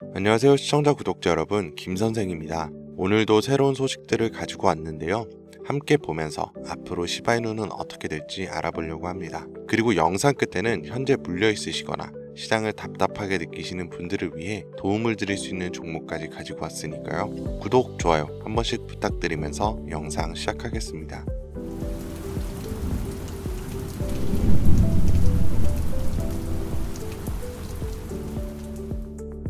안녕하세요 시청자 구독자 여러분, 김선생입니다. 오늘도 새로운 소식들을 가지고 왔는데요. 함께 보면서 앞으로 시바이누는 어떻게 될지 알아보려고 합니다. 그리고 영상 끝에는 현재 물려 있으시거나 시장을 답답하게 느끼시는 분들을 위해 도움을 드릴 수 있는 종목까지 가지고 왔으니까요. 구독, 좋아요 한 번씩 부탁드리면서 영상 시작하겠습니다.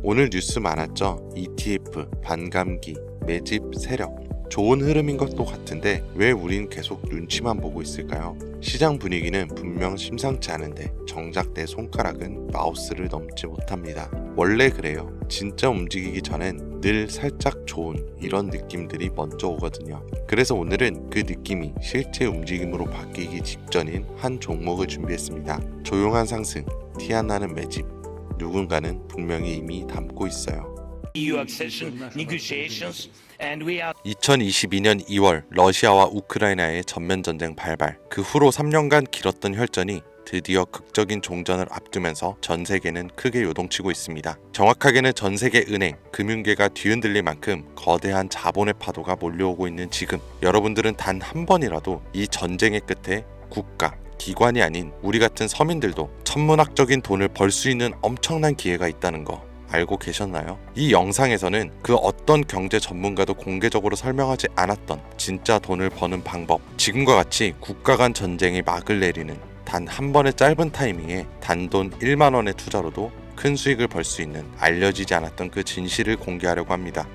오늘 뉴스 많았죠? ETF, 반감기, 매집, 세력. 좋은 흐름인 것도 같은데 왜 우린 계속 눈치만 보고 있을까요? 시장 분위기는 분명 심상치 않은데 정작 내 손가락은 마우스를 넘지 못합니다. 원래 그래요. 진짜 움직이기 전엔 늘 살짝 좋은 이런 느낌들이 먼저 오거든요. 그래서 오늘은 그 느낌이 실제 움직임으로 바뀌기 직전인 한 종목을 준비했습니다. 조용한 상승, 티 안 나는 매집. 누군가는 분명히 이미 담고 있어요. 2022년 2월 러시아와 우크라이나의 전면전쟁 발발, 그 후로 3년간 길었던 혈전이 드디어 극적인 종전을 앞두면서 전 세계는 크게 요동치고 있습니다. 정확하게는 전 세계 은행, 금융계가 뒤흔들릴 만큼 거대한 자본의 파도가 몰려오고 있는 지금, 여러분들은 단 한 번이라도 이 전쟁의 끝에 국가, 기관이 아닌 우리 같은 서민들도 천문학적인 돈을 벌 수 있는 엄청난 기회가 있다는 거 알고 계셨나요? 이 영상에서는 그 어떤 경제 전문가도 공개적으로 설명하지 않았던 진짜 돈을 버는 방법, 지금과 같이 국가 간 전쟁이 막을 내리는 단 한 번의 짧은 타이밍에 단돈 1만 원의 투자로도 큰 수익을 벌 수 있는 알려지지 않았던 그 진실을 공개하려고 합니다.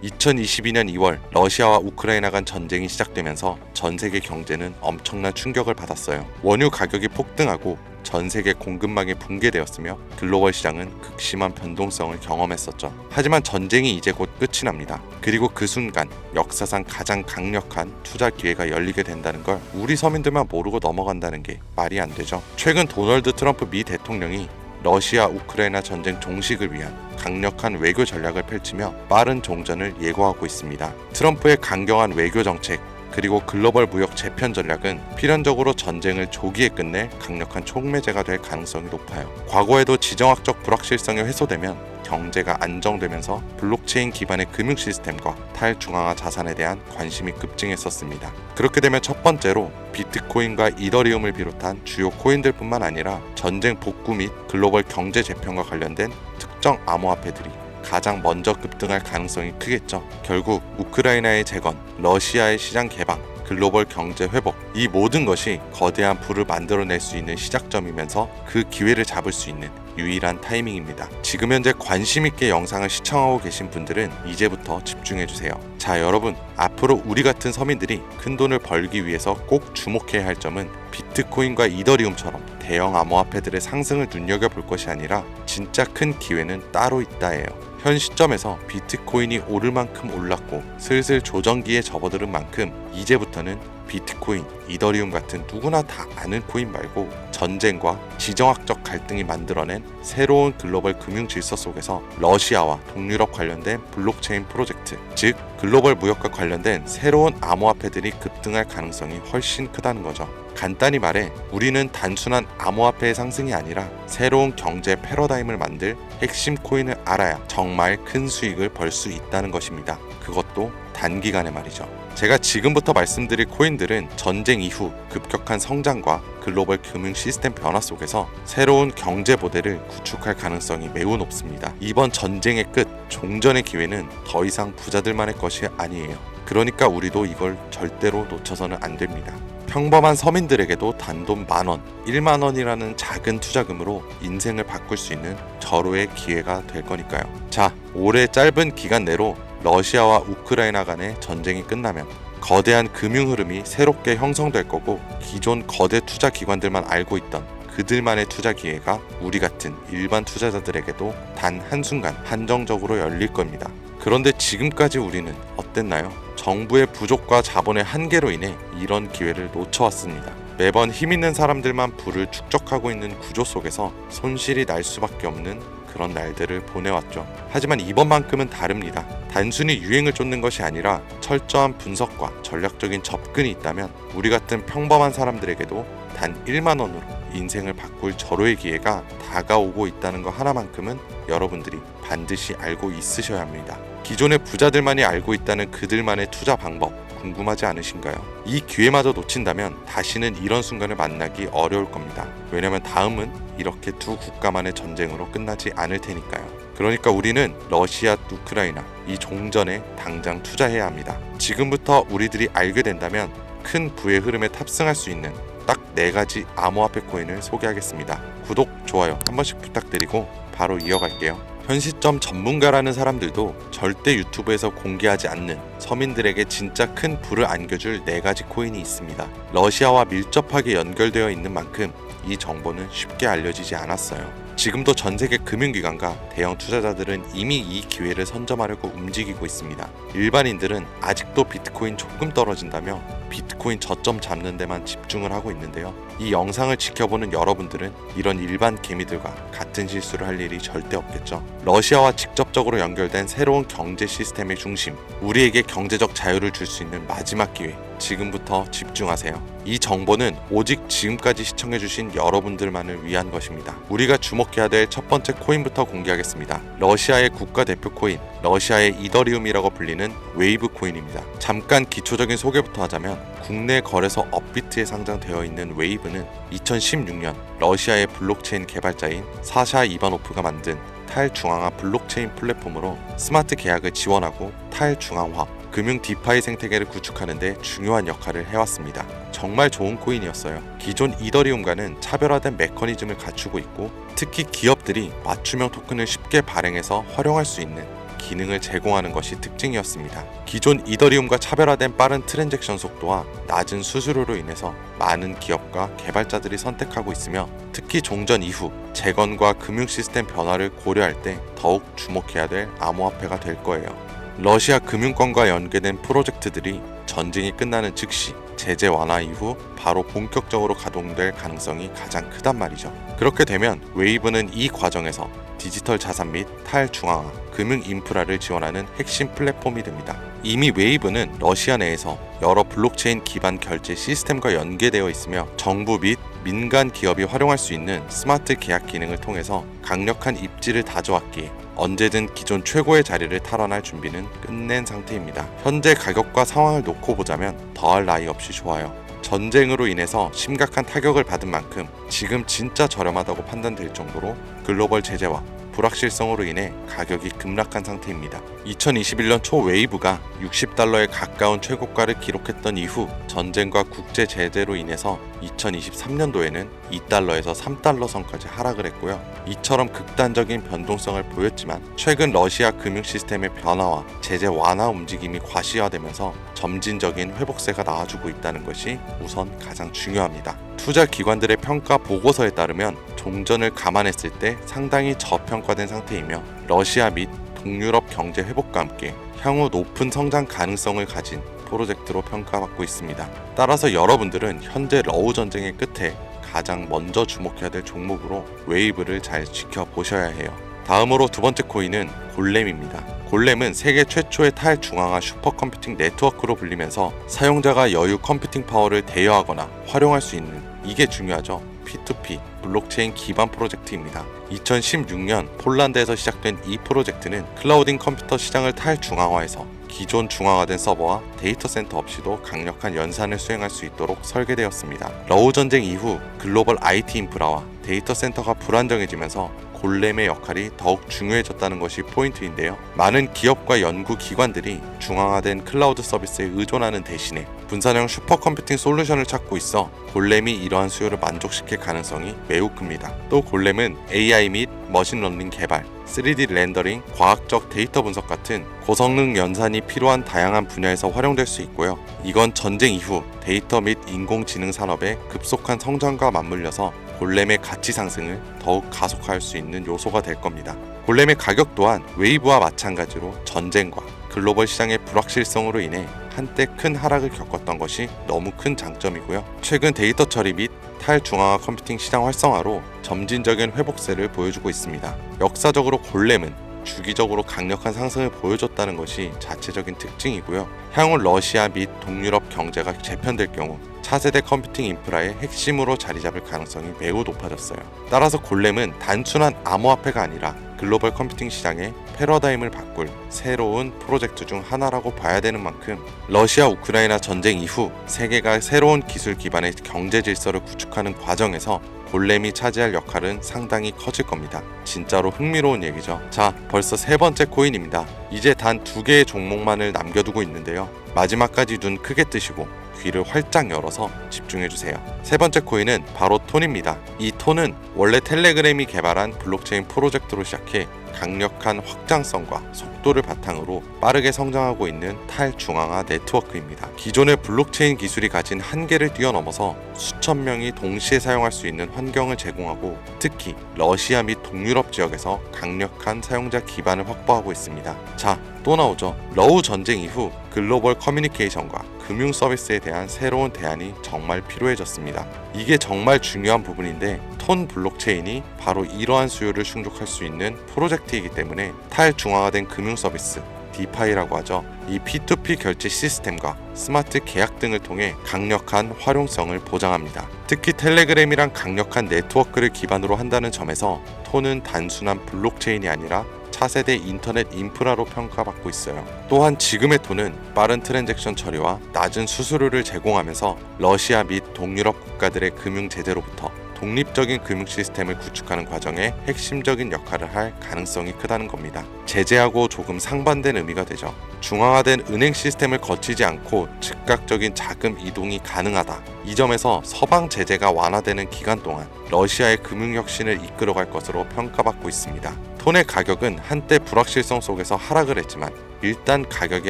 2022년 2월 러시아와 우크라이나 간 전쟁이 시작되면서 전 세계 경제는 엄청난 충격을 받았어요. 원유 가격이 폭등하고 전 세계 공급망이 붕괴되었으며 글로벌 시장은 극심한 변동성을 경험했었죠. 하지만 전쟁이 이제 곧 끝이 납니다. 그리고 그 순간 역사상 가장 강력한 투자 기회가 열리게 된다는 걸 우리 서민들만 모르고 넘어간다는 게 말이 안 되죠. 최근 도널드 트럼프 미 대통령이 러시아 우크라이나 전쟁 종식을 위한 강력한 외교 전략을 펼치며 빠른 종전을 예고하고 있습니다. 트럼프의 강경한 외교 정책 그리고 글로벌 무역 재편 전략은 필연적으로 전쟁을 조기에 끝낼 강력한 촉매제가 될 가능성이 높아요. 과거에도 지정학적 불확실성이 해소되면 경제가 안정되면서 블록체인 기반의 금융 시스템과 탈중앙화 자산에 대한 관심이 급증했었습니다. 그렇게 되면 첫 번째로 비트코인과 이더리움을 비롯한 주요 코인들뿐만 아니라 전쟁 복구 및 글로벌 경제 재편과 관련된 특정 암호화폐들이 가장 먼저 급등할 가능성이 크겠죠. 결국 우크라이나의 재건, 러시아의 시장 개방, 글로벌 경제 회복, 이 모든 것이 거대한 부를 만들어낼 수 있는 시작점이면서 그 기회를 잡을 수 있는 유일한 타이밍입니다. 지금 현재 관심 있게 영상을 시청하고 계신 분들은 이제부터 집중해주세요. 자, 여러분, 앞으로 우리 같은 서민들이 큰 돈을 벌기 위해서 꼭 주목해야 할 점은 비트코인과 이더리움처럼 대형 암호화폐들의 상승을 눈여겨볼 것이 아니라 진짜 큰 기회는 따로 있다예요. 현 시점에서 비트코인이 오를 만큼 올랐고 슬슬 조정기에 접어드는 만큼 이제부터는 비트코인, 이더리움 같은 누구나 다 아는 코인 말고 전쟁과 지정학적 갈등이 만들어낸 새로운 글로벌 금융 질서 속에서 러시아와 동유럽 관련된 블록체인 프로젝트, 즉 글로벌 무역과 관련된 새로운 암호화폐들이 급등할 가능성이 훨씬 크다는 거죠. 간단히 말해 우리는 단순한 암호화폐의 상승이 아니라 새로운 경제 패러다임을 만들 핵심 코인을 알아야 정말 큰 수익을 벌 수 있다는 것입니다. 그것도 단기간에 말이죠. 제가 지금부터 말씀드릴 코인들은 전쟁 이후 급격한 성장과 글로벌 금융 시스템 변화 속에서 새로운 경제 모델을 구축할 가능성이 매우 높습니다. 이번 전쟁의 끝, 종전의 기회는 더 이상 부자들만의 것이 아니에요. 그러니까 우리도 이걸 절대로 놓쳐서는 안 됩니다. 평범한 서민들에게도 단돈 10,000원, 10,000원이라는 작은 투자금으로 인생을 바꿀 수 있는 절호의 기회가 될 거니까요. 자, 올해 짧은 기간 내로 러시아와 우크라이나 간의 전쟁이 끝나면 거대한 금융 흐름이 새롭게 형성될 거고 기존 거대 투자 기관들만 알고 있던 그들만의 투자 기회가 우리 같은 일반 투자자들에게도 단 한순간 한정적으로 열릴 겁니다. 그런데 지금까지 우리는 어땠나요? 정부의 부족과 자본의 한계로 인해 이런 기회를 놓쳐왔습니다. 매번 힘있는 사람들만 부를 축적하고 있는 구조 속에서 손실이 날 수밖에 없는 그런 날들을 보내왔죠. 하지만 이번만큼은 다릅니다. 단순히 유행을 쫓는 것이 아니라 철저한 분석과 전략적인 접근이 있다면 우리 같은 평범한 사람들에게도 단 1만 원으로 인생을 바꿀 절호의 기회가 다가오고 있다는 것 하나만큼은 여러분들이 반드시 알고 있으셔야 합니다. 기존의 부자들만이 알고 있다는 그들만의 투자 방법 궁금하지 않으신가요? 이 기회마저 놓친다면 다시는 이런 순간을 만나기 어려울 겁니다. 왜냐면 다음은 이렇게 두 국가만의 전쟁으로 끝나지 않을 테니까요. 그러니까 우리는 러시아, 우크라이나 이 종전에 당장 투자해야 합니다. 지금부터 우리들이 알게 된다면 큰 부의 흐름에 탑승할 수 있는 딱 4가지 암호화폐 코인을 소개하겠습니다. 구독, 좋아요 한 번씩 부탁드리고 바로 이어갈게요. 현 시점 전문가라는 사람들도 절대 유튜브에서 공개하지 않는 서민들에게 진짜 큰 부를 안겨줄 4가지 코인이 있습니다. 러시아와 밀접하게 연결되어 있는 만큼 이 정보는 쉽게 알려지지 않았어요. 지금도 전 세계 금융기관과 대형 투자자들은 이미 이 기회를 선점하려고 움직이고 있습니다. 일반인들은 아직도 비트코인 조금 떨어진다며 비트코인 저점 잡는 데만 집중을 하고 있는데요. 이 영상을 지켜보는 여러분들은 이런 일반 개미들과 같은 실수를 할 일이 절대 없겠죠. 러시아와 직접적으로 연결된 새로운 경제 시스템의 중심, 우리에게 경제적 자유를 줄 수 있는 마지막 기회, 지금부터 집중하세요. 이 정보는 오직 지금까지 시청해주신 여러분들만을 위한 것입니다. 우리가 주목해야 될 첫 번째 코인부터 공개하겠습니다. 러시아의 국가대표 코인, 러시아의 이더리움이라고 불리는 웨이브 코인입니다. 잠깐 기초적인 소개부터 하자면 국내 거래소 업비트에 상장되어 있는 웨이브는 2016년 러시아의 블록체인 개발자인 사샤 이바노프가 만든 탈중앙화 블록체인 플랫폼으로 스마트 계약을 지원하고 탈중앙화 금융 디파이 생태계를 구축하는 데 중요한 역할을 해왔습니다. 정말 좋은 코인이었어요. 기존 이더리움과는 차별화된 메커니즘을 갖추고 있고 특히 기업들이 맞춤형 토큰을 쉽게 발행해서 활용할 수 있는 기능을 제공하는 것이 특징이었습니다. 기존 이더리움과 차별화된 빠른 트랜잭션 속도와 낮은 수수료로 인해서 많은 기업과 개발자들이 선택하고 있으며 특히 종전 이후 재건과 금융 시스템 변화를 고려할 때 더욱 주목해야 될 암호화폐가 될 거예요. 러시아 금융권과 연계된 프로젝트들이 전쟁이 끝나는 즉시 제재 완화 이후 바로 본격적으로 가동될 가능성이 가장 크단 말이죠. 그렇게 되면 웨이브는 이 과정에서 디지털 자산 및 탈중앙화, 금융 인프라를 지원하는 핵심 플랫폼이 됩니다. 이미 웨이브는 러시아 내에서 여러 블록체인 기반 결제 시스템과 연계되어 있으며 정부 및 민간 기업이 활용할 수 있는 스마트 계약 기능을 통해서 강력한 입지를 다져왔기에 언제든 기존 최고의 자리를 탈환할 준비는 끝낸 상태입니다. 현재 가격과 상황을 놓고 보자면 더할 나위 없이 좋아요. 전쟁으로 인해서 심각한 타격을 받은 만큼 지금 진짜 저렴하다고 판단될 정도로 글로벌 제재와 불확실성으로 인해 가격이 급락한 상태입니다. 2021년 초 웨이브가 $60에 가까운 최고가를 기록했던 이후 전쟁과 국제 제재로 인해서 2023년도에는 $2에서 $3 선까지 하락을 했고요. 이처럼 극단적인 변동성을 보였지만 최근 러시아 금융 시스템의 변화와 제재 완화 움직임이 과시화되면서 점진적인 회복세가 나와주고 있다는 것이 우선 가장 중요합니다. 투자 기관들의 평가 보고서에 따르면 종전을 감안했을 때 상당히 저평가된 상태이며 러시아 및 동유럽 경제 회복과 함께 향후 높은 성장 가능성을 가진 프로젝트로 평가받고 있습니다. 따라서 여러분들은 현재 러우 전쟁의 끝에 가장 먼저 주목해야 될 종목으로 웨이브를 잘 지켜보셔야 해요. 다음으로 두 번째 코인은 골렘입니다. 골렘은 세계 최초의 탈중앙화 슈퍼컴퓨팅 네트워크로 불리면서 사용자가 여유 컴퓨팅 파워를 대여하거나 활용할 수 있는, 이게 중요하죠, P2P 블록체인 기반 프로젝트입니다. 2016년 폴란드에서 시작된 이 프로젝트는 클라우딩 컴퓨터 시장을 탈중앙화해서 기존 중앙화된 서버와 데이터 센터 없이도 강력한 연산을 수행할 수 있도록 설계되었습니다. 러우 전쟁 이후 글로벌 IT 인프라와 데이터 센터가 불안정해지면서 골렘의 역할이 더욱 중요해졌다는 것이 포인트인데요. 많은 기업과 연구 기관들이 중앙화된 클라우드 서비스에 의존하는 대신에 분산형 슈퍼컴퓨팅 솔루션을 찾고 있어 골렘이 이러한 수요를 만족시킬 가능성이 매우 큽니다. 또 골렘은 AI 및 머신러닝 개발, 3D 렌더링, 과학적 데이터 분석 같은 고성능 연산이 필요한 다양한 분야에서 활용될 수 있고요. 이건 전쟁 이후 데이터 및 인공지능 산업의 급속한 성장과 맞물려서 골렘의 가치 상승을 더욱 가속화할 수 있는 요소가 될 겁니다. 골렘의 가격 또한 웨이브와 마찬가지로 전쟁과 글로벌 시장의 불확실성으로 인해 한때 큰 하락을 겪었던 것이 너무 큰 장점이고요. 최근 데이터 처리 및 탈중앙화 컴퓨팅 시장 활성화로 점진적인 회복세를 보여주고 있습니다. 역사적으로 골렘은 주기적으로 강력한 상승을 보여줬다는 것이 자체적인 특징이고요. 향후 러시아 및 동유럽 경제가 재편될 경우 차세대 컴퓨팅 인프라의 핵심으로 자리 잡을 가능성이 매우 높아졌어요. 따라서 골렘은 단순한 암호화폐가 아니라 글로벌 컴퓨팅 시장의 패러다임을 바꿀 새로운 프로젝트 중 하나라고 봐야 되는 만큼 러시아 우크라이나 전쟁 이후 세계가 새로운 기술 기반의 경제 질서를 구축하는 과정에서 골렘이 차지할 역할은 상당히 커질 겁니다. 진짜로 흥미로운 얘기죠. 자, 벌써 세 번째 코인입니다. 이제 단 2개의 종목만을 남겨두고 있는데요. 마지막까지 눈 크게 뜨시고 귀를 활짝 열어서 집중해주세요. 세 번째 코인은 바로 톤입니다. 이 톤은 원래 텔레그램이 개발한 블록체인 프로젝트로 시작해 강력한 확장성과 속도를 바탕으로 빠르게 성장하고 있는 탈중앙화 네트워크입니다. 기존의 블록체인 기술이 가진 한계를 뛰어넘어서 수천 명이 동시에 사용할 수 있는 환경을 제공하고 특히 러시아 및 동유럽 지역에서 강력한 사용자 기반을 확보하고 있습니다. 자, 또 나오죠. 러우 전쟁 이후 글로벌 커뮤니케이션과 금융 서비스에 대한 새로운 대안이 정말 필요해졌습니다. 이게 정말 중요한 부분인데 톤 블록체인이 바로 이러한 수요를 충족할 수 있는 프로젝트이기 때문에 탈중앙화된 금융 서비스 디파이라고 하죠. 이 P2P 결제 시스템과 스마트 계약 등을 통해 강력한 활용성을 보장합니다. 특히 텔레그램이란 강력한 네트워크를 기반으로 한다는 점에서 톤은 단순한 블록체인이 아니라 차세대 인터넷 인프라로 평가받고 있어요. 또한 지금의 톤은 빠른 트랜잭션 처리와 낮은 수수료를 제공하면서 러시아 및 동유럽 국가들의 금융 제재로부터 독립적인 금융 시스템을 구축하는 과정에 핵심적인 역할을 할 가능성이 크다는 겁니다. 제재하고 조금 상반된 의미가 되죠. 중앙화된 은행 시스템을 거치지 않고 즉각적인 자금 이동이 가능하다. 이 점에서 서방 제재가 완화되는 기간 동안 러시아의 금융혁신을 이끌어갈 것으로 평가받고 있습니다. 톤의 가격은 한때 불확실성 속에서 하락을 했지만 일단 가격이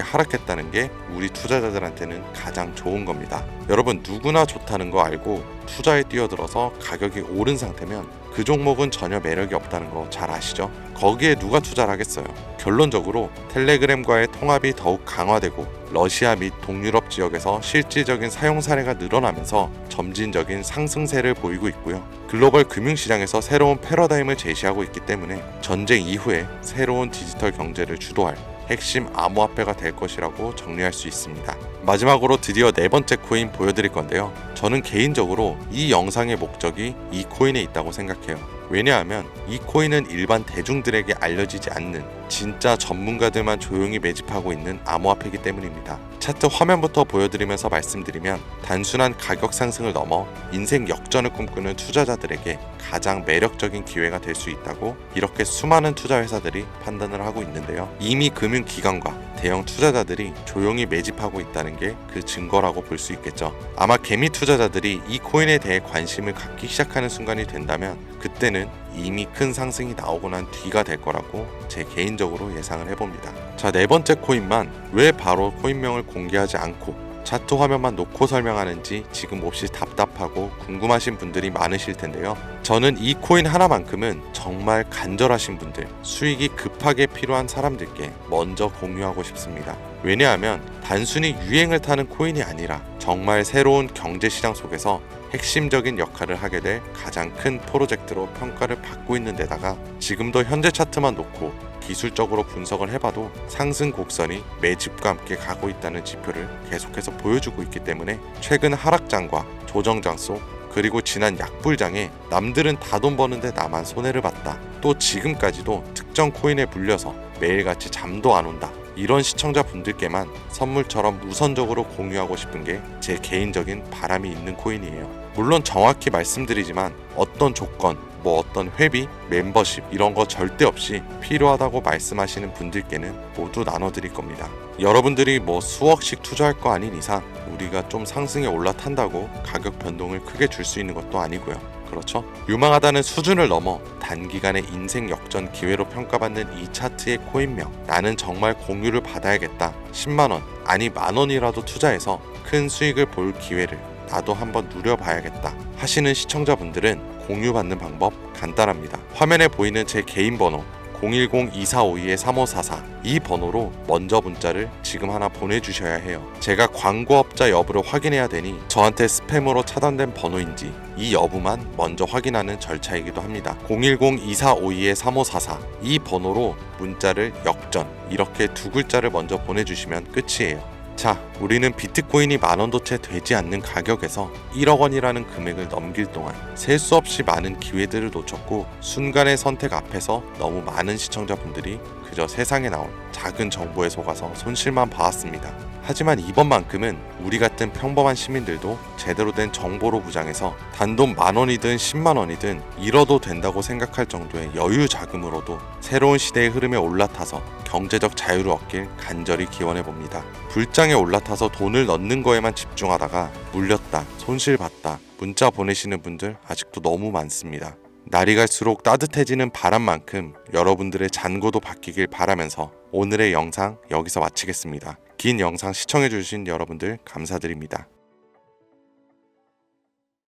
하락했다는 게 우리 투자자들한테는 가장 좋은 겁니다. 여러분 누구나 좋다는 거 알고 투자에 뛰어들어서 가격이 오른 상태면 그 종목은 전혀 매력이 없다는 거 잘 아시죠? 거기에 누가 투자를 하겠어요? 결론적으로 텔레그램과의 통합이 더욱 강화되고 러시아 및 동유럽 지역에서 실질적인 사용 사례가 늘어나면서 점진적인 상승세를 보이고 있고요. 글로벌 금융시장에서 새로운 패러다임을 제시하고 있기 때문에 전쟁 이후에 새로운 디지털 경제를 주도할 핵심 암호화폐가 될 것이라고 정리할 수 있습니다. 마지막으로 드디어 네 번째 코인 보여드릴 건데요. 저는 개인적으로 이 영상의 목적이 이 코인에 있다고 생각해요. 왜냐하면 이 코인은 일반 대중들에게 알려지지 않는 진짜 전문가들만 조용히 매집하고 있는 암호화폐이기 때문입니다. 차트 화면부터 보여드리면서 말씀드리면 단순한 가격 상승을 넘어 인생 역전을 꿈꾸는 투자자들에게 가장 매력적인 기회가 될 수 있다고 이렇게 수많은 투자 회사들이 판단을 하고 있는데요. 이미 금융기관과 대형 투자자들이 조용히 매집하고 있다는 게 그 증거라고 볼 수 있겠죠. 아마 개미 투자자들이 이 코인에 대해 관심을 갖기 시작하는 순간이 된다면 그때는 이미 큰 상승이 나오고 난 뒤가 될 거라고 제 개인적으로 예상을 해봅니다. 자, 네 번째 코인만 왜 바로 코인명을 공개하지 않고 차트 화면만 놓고 설명하는지 지금 몹시 답답하고 궁금하신 분들이 많으실 텐데요. 저는 이 코인 하나만큼은 정말 간절하신 분들, 수익이 급하게 필요한 사람들께 먼저 공유하고 싶습니다. 왜냐하면 단순히 유행을 타는 코인이 아니라 정말 새로운 경제시장 속에서 핵심적인 역할을 하게 될 가장 큰 프로젝트로 평가를 받고 있는 데다가 지금도 현재 차트만 놓고 기술적으로 분석을 해봐도 상승 곡선이 매집과 함께 가고 있다는 지표를 계속해서 보여주고 있기 때문에 최근 하락장과 조정장 속 그리고 지난 약불장에 남들은 다 돈 버는데 나만 손해를 봤다. 또 지금까지도 특정 코인에 물려서 매일같이 잠도 안 온다. 이런 시청자분들께만 선물처럼 우선적으로 공유하고 싶은 게 제 개인적인 바람이 있는 코인이에요. 물론 정확히 말씀드리지만 어떤 조건, 어떤 회비, 멤버십 이런 거 절대 없이 필요하다고 말씀하시는 분들께는 모두 나눠드릴 겁니다. 여러분들이 수억씩 투자할 거 아닌 이상 우리가 좀 상승에 올라탄다고 가격 변동을 크게 줄 수 있는 것도 아니고요. 그렇죠? 유망하다는 수준을 넘어 단기간의 인생 역전 기회로 평가받는 이 차트의 코인명, 나는 정말 공유를 받아야겠다. 10만원 아니 만원이라도 투자해서 큰 수익을 볼 기회를 나도 한번 누려봐야겠다 하시는 시청자분들은 공유받는 방법 간단합니다. 화면에 보이는 제 개인 번호 010-2452-3544 이 번호로 먼저 문자를 지금 하나 보내주셔야 해요. 제가 광고업자 여부를 확인해야 되니 저한테 스팸으로 차단된 번호인지 이 여부만 먼저 확인하는 절차이기도 합니다. 010-2452-3544 이 번호로 문자를 역전 이렇게 두 글자를 먼저 보내주시면 끝이에요. 자, 우리는 비트코인이 10,000원도 채 되지 않는 가격에서 1억 원이라는 금액을 넘길 동안 셀 수 없이 많은 기회들을 놓쳤고 순간의 선택 앞에서 너무 많은 시청자분들이 그저 세상에 나온 작은 정보에 속아서 손실만 봐왔습니다. 하지만 이번만큼은 우리 같은 평범한 시민들도 제대로 된 정보로 무장해서 단돈 10,000원이든 100,000원이든 잃어도 된다고 생각할 정도의 여유 자금으로도 새로운 시대의 흐름에 올라타서 경제적 자유를 얻길 간절히 기원해봅니다. 불장에 올라타서 돈을 넣는 거에만 집중하다가 물렸다, 손실봤다, 문자 보내시는 분들 아직도 너무 많습니다. 날이 갈수록 따뜻해지는 바람만큼 여러분들의 잔고도 바뀌길 바라면서 오늘의 영상 여기서 마치겠습니다. 긴 영상 시청해주신 여러분들 감사드립니다.